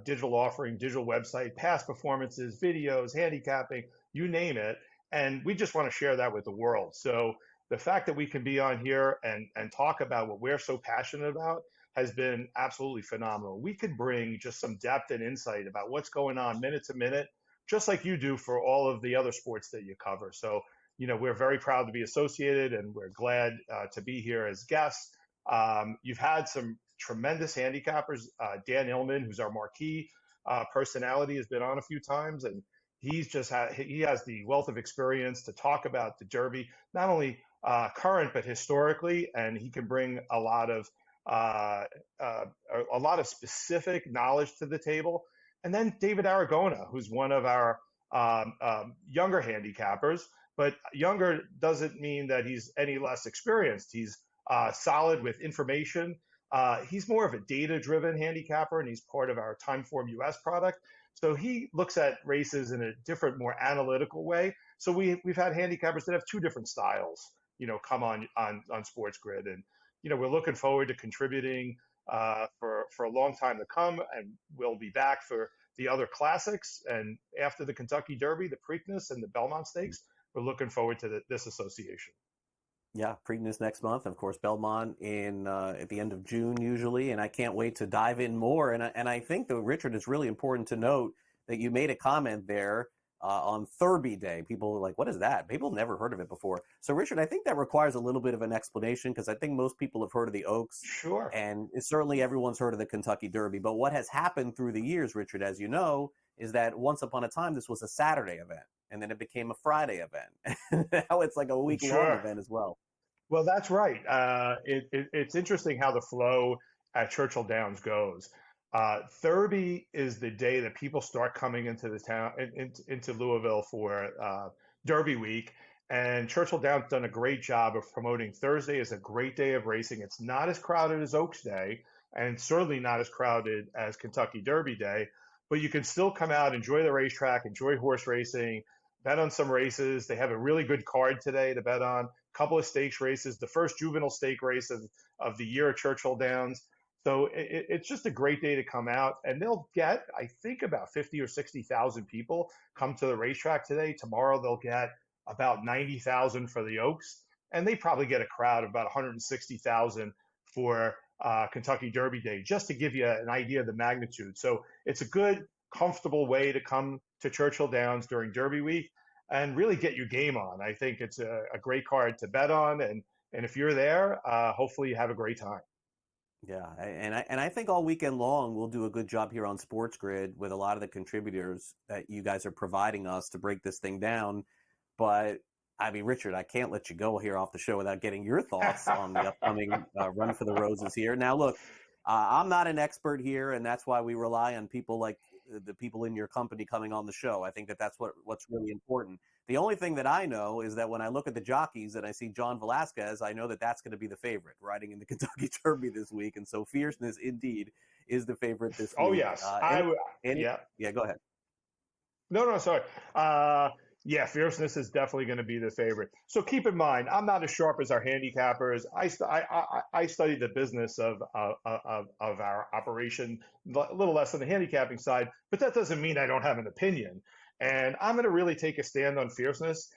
digital offering, digital website, past performances, videos, handicapping, you name it. And we just want to share that with the world. So the fact that we can be on here and talk about what we're so passionate about has been absolutely phenomenal. We could bring just some depth and insight about what's going on minute to minute, just like you do for all of the other sports that you cover. So, we're very proud to be associated, and we're glad to be here as guests. You've had some tremendous handicappers. Dan Illman, who's our marquee personality, has been on a few times, and he has the wealth of experience to talk about the Derby, not only current but historically, and he can bring a lot of specific knowledge to the table. And then David Aragona, who's one of our younger handicappers, but younger doesn't mean that he's any less experienced. He's solid with information. He's more of a data-driven handicapper, and he's part of our Timeform US product. So he looks at races in a different, more analytical way. So we've had handicappers that have 2 different styles, come on SportsGrid. And, we're looking forward to contributing for a long time to come, and we'll be back for the other classics. And after the Kentucky Derby, the Preakness, and the Belmont Stakes, we're looking forward to this association. Yeah, Preakness next month, of course, Belmont at the end of June usually, and I can't wait to dive in more. And I think, though, Richard, it's really important to note that you made a comment there on Derby Day. People are like, what is that? People never heard of it before. So, Richard, I think that requires a little bit of an explanation, because I think most people have heard of the Oaks. Sure. And certainly everyone's heard of the Kentucky Derby. But what has happened through the years, Richard, as you know, is that once upon a time this was a Saturday event, and then it became a Friday event. Now it's like a week-long event as well. Well, that's right. It's interesting how the flow at Churchill Downs goes. Derby is the day that people start coming into the town, into Louisville for Derby week. And Churchill Downs done a great job of promoting Thursday as a great day of racing. It's not as crowded as Oaks Day, and certainly not as crowded as Kentucky Derby Day, but you can still come out, enjoy the racetrack, enjoy horse racing, bet on some races. They have a really good card today to bet on. A couple of stakes races, the first juvenile stake race of the year at Churchill Downs. So it's just a great day to come out, and they'll get, I think, about 50 or 60,000 people come to the racetrack today. Tomorrow they'll get about 90,000 for the Oaks, and they probably get a crowd of about 160,000 for Kentucky Derby Day, just to give you an idea of the magnitude. So it's a good, comfortable way to come to Churchill Downs during Derby week and really get your game on. I think it's a great card to bet on, and if you're there, hopefully you have a great time. Yeah, and I think all weekend long we'll do a good job here on SportsGrid with a lot of the contributors that you guys are providing us to break this thing down. But I mean, Richard, I can't let you go here off the show without getting your thoughts on the upcoming Run for the Roses here. Now, look, I'm not an expert here, and that's why we rely on people like the people in your company coming on the show. I think that's what's really important. The only thing that I know is that when I look at the jockeys and I see John Velasquez, I know that that's going to be the favorite riding in the Kentucky Derby this week. And so Fierceness indeed is the favorite this week. Oh, yes. Yeah, go ahead. No, sorry. Yeah, Fierceness is definitely going to be the favorite. So keep in mind, I'm not as sharp as our handicappers. I study the business of our operation, a little less on the handicapping side, but that doesn't mean I don't have an opinion. And I'm going to really take a stand on Fierceness.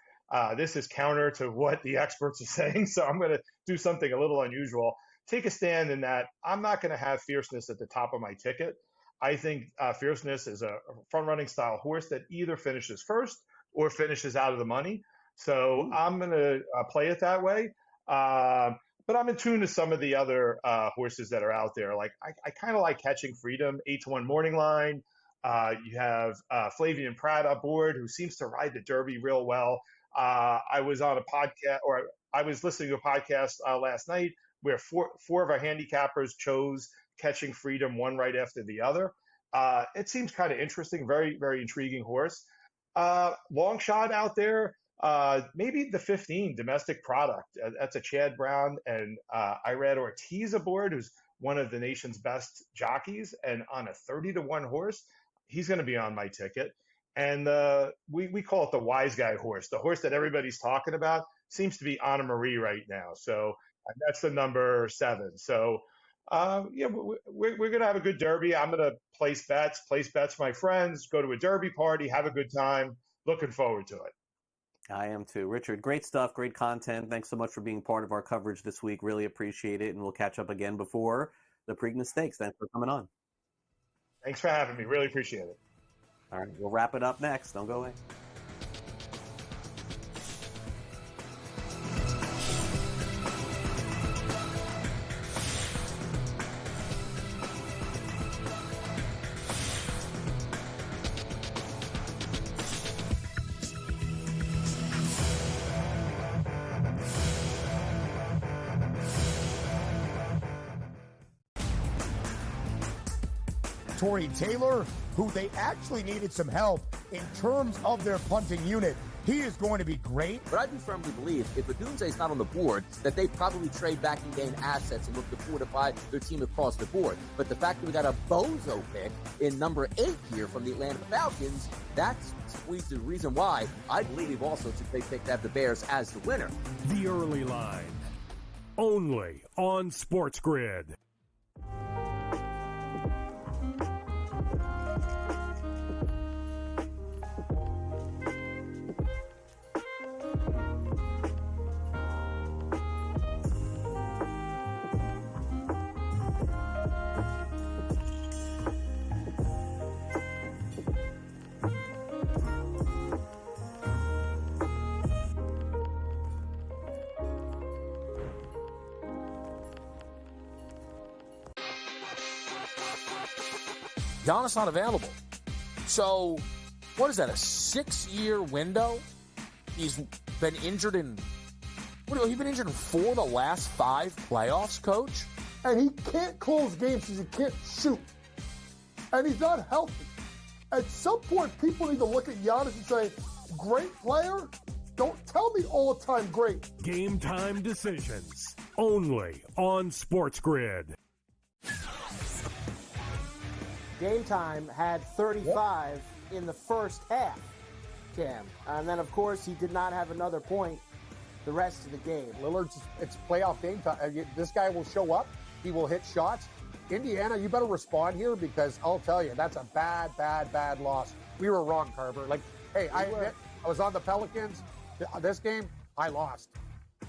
This is counter to what the experts are saying, so I'm going to do something a little unusual. Take a stand in that I'm not going to have Fierceness at the top of my ticket. I think Fierceness is a front-running style horse that either finishes first or finishes out of the money. So I'm going to play it that way. But I'm in tune to some of the other horses that are out there. Like I kind of like Catching Freedom, 8-1 morning line. You have Flavian Pratt up board, who seems to ride the Derby real well. I was on a podcast, or I was listening to a podcast last night where four of our handicappers chose Catching Freedom one right after the other. It seems kind of interesting, very, very intriguing horse. Long shot out there, maybe the 15 Domestic Product. That's a Chad Brown and Irad Ortiz aboard, who's one of the nation's best jockeys, and on a 30-1 horse, he's going to be on my ticket. And we call it the wise guy horse. The horse that everybody's talking about seems to be Anna Marie right now. So that's the number 7. So yeah, we're going to have a good Derby. I'm going to place bets with my friends, go to a Derby party, have a good time. Looking forward to it. I am too. Richard, great stuff, great content. Thanks so much for being part of our coverage this week. Really appreciate it. And we'll catch up again before the Preakness Stakes. Thanks for coming on. Thanks for having me. Really appreciate it. All right, we'll wrap it up next. Don't go away. Tory Taylor, who they actually needed some help in terms of their punting unit. He is going to be great. But I do firmly believe if Adunze is not on the board, that they probably trade back and gain assets and look to fortify their team across the board. But the fact that we got a bozo pick in number 8 here from the Atlanta Falcons, that's the reason why I believe also they picked to have the Bears as the winner. The early line, only on SportsGrid. Giannis not available. So, what is that, a 6-year window? He's been injured in, he's been injured in 4 of the last 5 playoffs, Coach? And he can't close games because he can't shoot. And he's not healthy. At some point, people need to look at Giannis and say, great player? Don't tell me all the time great. Game time decisions, only on SportsGrid. Game Time had 35 in the first half, Cam. And then, of course, he did not have another point the rest of the game. Lillard's, it's playoff game time. This guy will show up. He will hit shots. Indiana, you better respond here because I'll tell you, that's a bad, bad, bad loss. We were wrong, Carver. Like, hey, I admit, I was on the Pelicans. This game, I lost.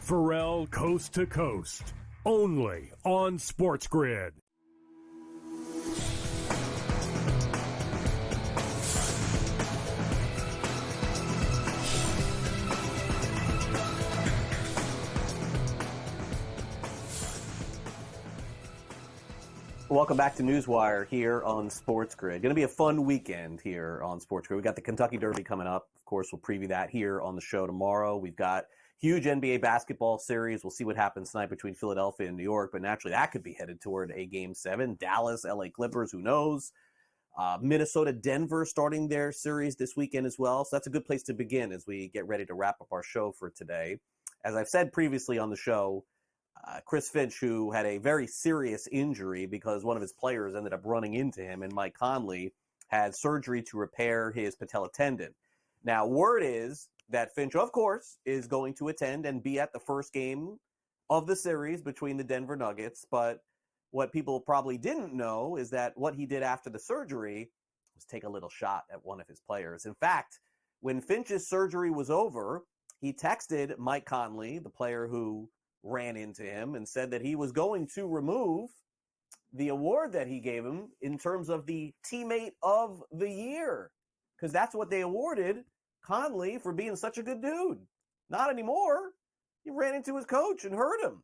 Pharrell Coast to Coast, only on SportsGrid. Welcome back to NewsWire here on SportsGrid. Going to be a fun weekend here on SportsGrid. We've got the Kentucky Derby coming up. Of course, we'll preview that here on the show tomorrow. We've got huge NBA basketball series. We'll see what happens tonight between Philadelphia and New York, but naturally that could be headed toward a Game 7. Dallas, LA Clippers, who knows? Minnesota, Denver starting their series this weekend as well. So that's a good place to begin as we get ready to wrap up our show for today. As I've said previously on the show, Chris Finch, who had a very serious injury because one of his players ended up running into him, and Mike Conley had surgery to repair his patella tendon. Now, word is that Finch, of course, is going to attend and be at the first game of the series between the Denver Nuggets. But what people probably didn't know is that what he did after the surgery was take a little shot at one of his players. In fact, when Finch's surgery was over, he texted Mike Conley, the player who ran into him, and said that he was going to remove the award that he gave him in terms of the teammate of the year, because that's what they awarded Conley for being such a good dude. Not anymore. He ran into his coach and hurt him.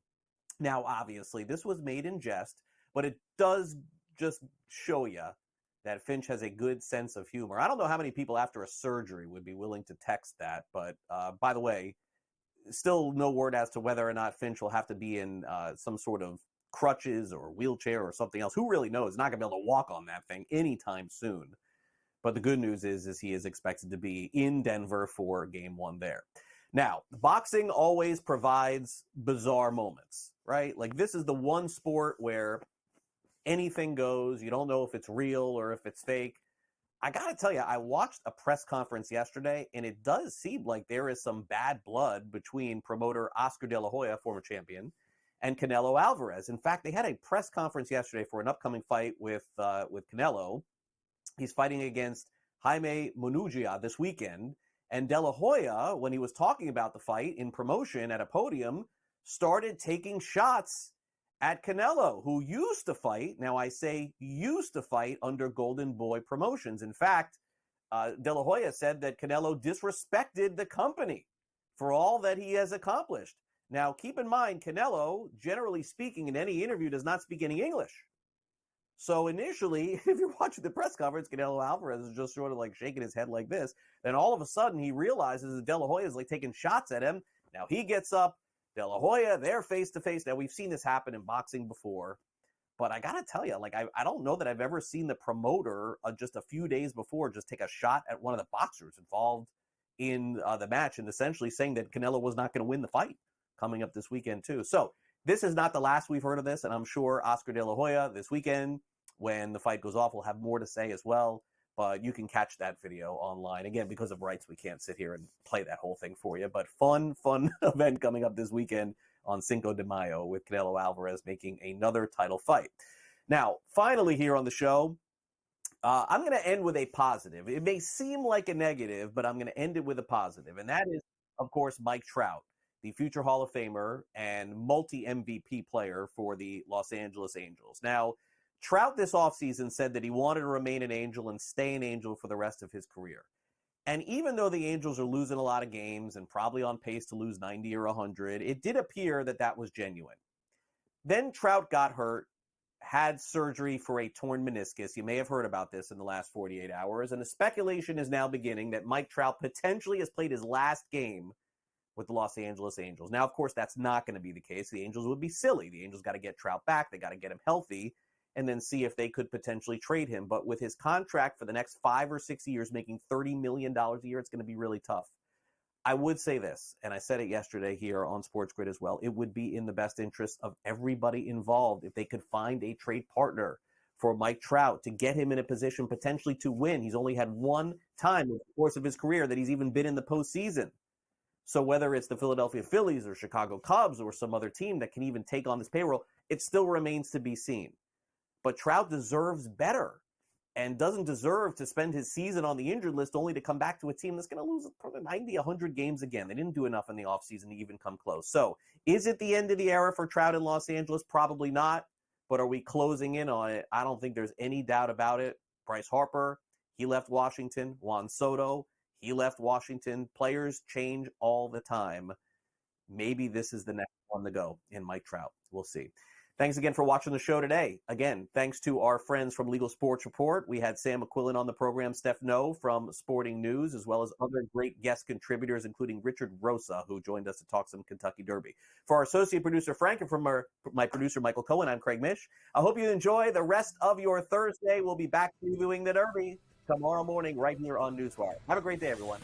Now, obviously, this was made in jest, but it does just show you that Finch has a good sense of humor. I don't know how many people after a surgery would be willing to text that, but by the way, still no word as to whether or not Finch will have to be in some sort of crutches or wheelchair or something else. Who really knows? Not going to be able to walk on that thing anytime soon. But the good news is he is expected to be in Denver for game one there. Now, boxing always provides bizarre moments, right? Like, this is the one sport where anything goes. You don't know if it's real or if it's fake. I got to tell you, I watched a press conference yesterday, and it does seem like there is some bad blood between promoter Oscar De La Hoya, former champion, and Canelo Alvarez. In fact, they had a press conference yesterday for an upcoming fight with Canelo. He's fighting against Jaime Munguia this weekend. And De La Hoya, when he was talking about the fight in promotion at a podium, started taking shots at Canelo, who used to fight, now I say used to fight, under Golden Boy Promotions. In fact, De La Hoya said that Canelo disrespected the company for all that he has accomplished. Now, keep in mind, Canelo, generally speaking, in any interview, does not speak any English. So initially, if you're watching the press conference, Canelo Alvarez is just sort of like shaking his head like this. Then all of a sudden, he realizes that De La Hoya is like taking shots at him. Now he gets up. De La Hoya, they're face to face. Now, we've seen this happen in boxing before, but I got to tell you, like, I don't know that I've ever seen the promoter just a few days before just take a shot at one of the boxers involved in the match, and essentially saying that Canelo was not going to win the fight coming up this weekend too. So this is not the last we've heard of this, and I'm sure Oscar De La Hoya this weekend, when the fight goes off, will have more to say as well. But you can catch that video online. Again, because of rights, we can't sit here and play that whole thing for you. But fun event coming up this weekend on Cinco de Mayo with Canelo Alvarez making another title fight. Now, finally here on the show, I'm going to end with a positive. It may seem like a negative, but I'm going to end it with a positive. And that is, of course, Mike Trout, the future Hall of Famer and multi-MVP player for the Los Angeles Angels. Now, Trout this offseason said that he wanted to remain an Angel and stay an Angel for the rest of his career. And even though the Angels are losing a lot of games and probably on pace to lose 90 or 100, it did appear that that was genuine. Then Trout got hurt, had surgery for a torn meniscus. You may have heard about this in the last 48 hours. And the speculation is now beginning that Mike Trout potentially has played his last game with the Los Angeles Angels. Now, of course, that's not going to be the case. The Angels would be silly. The Angels got to get Trout back. They got to get him healthy, and then see if they could potentially trade him. But with his contract for the next 5 or 6 years, making $30 million a year, it's going to be really tough. I would say this, and I said it yesterday here on SportsGrid as well, it would be in the best interest of everybody involved if they could find a trade partner for Mike Trout to get him in a position potentially to win. He's only had one time in the course of his career that he's even been in the postseason. So whether it's the Philadelphia Phillies or Chicago Cubs or some other team that can even take on this payroll, it still remains to be seen. But Trout deserves better and doesn't deserve to spend his season on the injured list only to come back to a team that's going to lose probably 90, 100 games again. They didn't do enough in the offseason to even come close. So is it the end of the era for Trout in Los Angeles? Probably not. But are we closing in on it? I don't think there's any doubt about it. Bryce Harper, he left Washington. Juan Soto, he left Washington. Players change all the time. Maybe this is the next one to go in Mike Trout. We'll see. Thanks again for watching the show today. Again, thanks to our friends from Legal Sports Report. We had Sam McQuillan on the program, Steph Noh from Sporting News, as well as other great guest contributors, including Richard Rosa, who joined us to talk some Kentucky Derby. For our associate producer, Frank, and from my producer, Michael Cohen, I'm Craig Mish. I hope you enjoy the rest of your Thursday. We'll be back previewing the Derby tomorrow morning right here on NewsWire. Have a great day, everyone.